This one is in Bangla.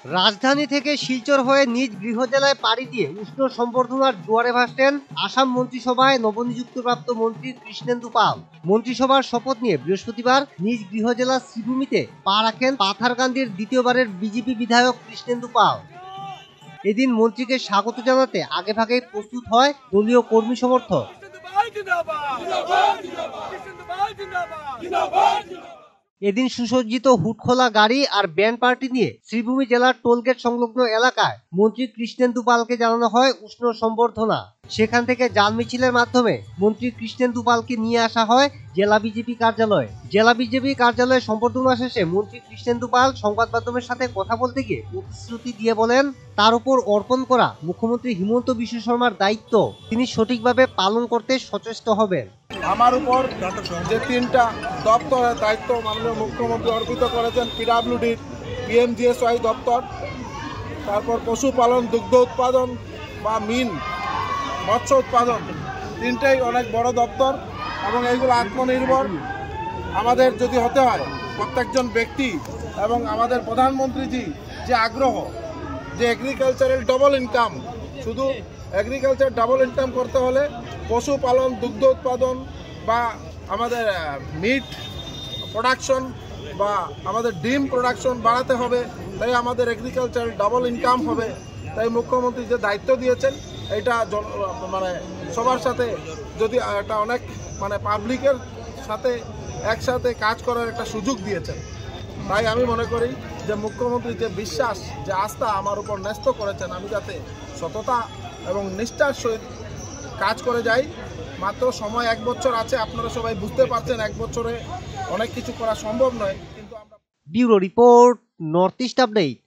রাজধানী থেকে শিলচর হয়ে নিজ গৃহ জেলায় পাড়ি দিয়ে উষ্ণ সম্বর্ধনার জোয়ারে ভাসলেন আসাম মন্ত্রিসভায় নবনিযুক্তপ্রাপ্ত মন্ত্রী কৃষ্ণেন্দু পাল। মন্ত্রিসভার শপথ নিয়ে বৃহস্পতিবার নিজ গৃহ জেলা শ্রীভূমিতে পা রাখেন পাথারকান্দির দ্বিতীয়বারের বিজেপি বিধায়ক কৃষ্ণেন্দু পাল। এদিন মন্ত্রীকে স্বাগত জানাতে আগেভাগে প্রস্তুত হয় দলীয় কর্মী সমর্থক। এদিন সুসজ্জিত হুটখোলা গাড়ি আর ব্যান্ড পার্টি নিয়ে শ্রীভূমি জেলার টোলগেট সংলগ্ন এলাকায় মন্ত্রী কৃষ্ণেন্দু পালকে জানানো হয় উষ্ণ সম্বর্ধনা। সেখান থেকে যান মিছিলের মাধ্যমে মন্ত্রী কৃষ্ণেন্দু পালকে নিয়ে আসা হয় জেলা বিজেপি কার্যালয়ে। জেলা বিজেপি কার্যালয়ে সম্বর্ধনা শেষে মন্ত্রী কৃষ্ণেন্দু পাল সংবাদ মাধ্যমের সাথে কথা বলতে গিয়ে প্রতিশ্রুতি দিয়ে বলেন, তার উপর অর্পণ করা মুখ্যমন্ত্রী হিমন্ত বিশ্ব শর্মার দায়িত্ব তিনি সঠিকভাবে পালন করতে সচেষ্ট হবেন। আমার উপর যে 3টা দপ্তরের দায়িত্ব মাননীয় মুখ্যমন্ত্রী অর্পিত করেছেন, পিডব্লিউডির পিএমজিএসওয়াই দপ্তর, তারপর পশুপালন, দুগ্ধ উৎপাদন বা মৎস্য উৎপাদন, 3টাই অনেক বড় দপ্তর এবং এইগুলো আত্মনির্ভর আমাদের যদি হতে হয় প্রত্যেকজন ব্যক্তি এবং আমাদের প্রধানমন্ত্রীজি যে আগ্রহ যে এগ্রিকালচারাল ডাবল ইনকাম, শুধু এগ্রিকালচার ডাবল ইনকাম করতে হলে পশুপালন, দুগ্ধ উৎপাদন বা আমাদের মিট প্রোডাকশন বা আমাদের ডিম প্রোডাকশন বাড়াতে হবে, তাই আমাদের এগ্রিকালচারাল ডাবল ইনকাম হবে। তাই মুখ্যমন্ত্রী যে দায়িত্ব দিয়েছেন এটা মানে সবার সাথে যদি এটা অনেক মানে পাবলিকের সাথে একসাথে কাজ করার একটা সুযোগ দিয়েছেন। তাই আমি মনে করি যে মুখ্যমন্ত্রী যে বিশ্বাস যে আস্থা আমার উপর ন্যস্ত করেছেন, আমি যাতে সততা এবং নিষ্ঠার সহিত কাজ করে যাই। মাত্র সময় 1 বছর আছে, আপনারা সবাই বুঝতে পারছেন 1 বছরে অনেক কিছু করা সম্ভব নয়, কিন্তু আমরা। Bureau report, north east update.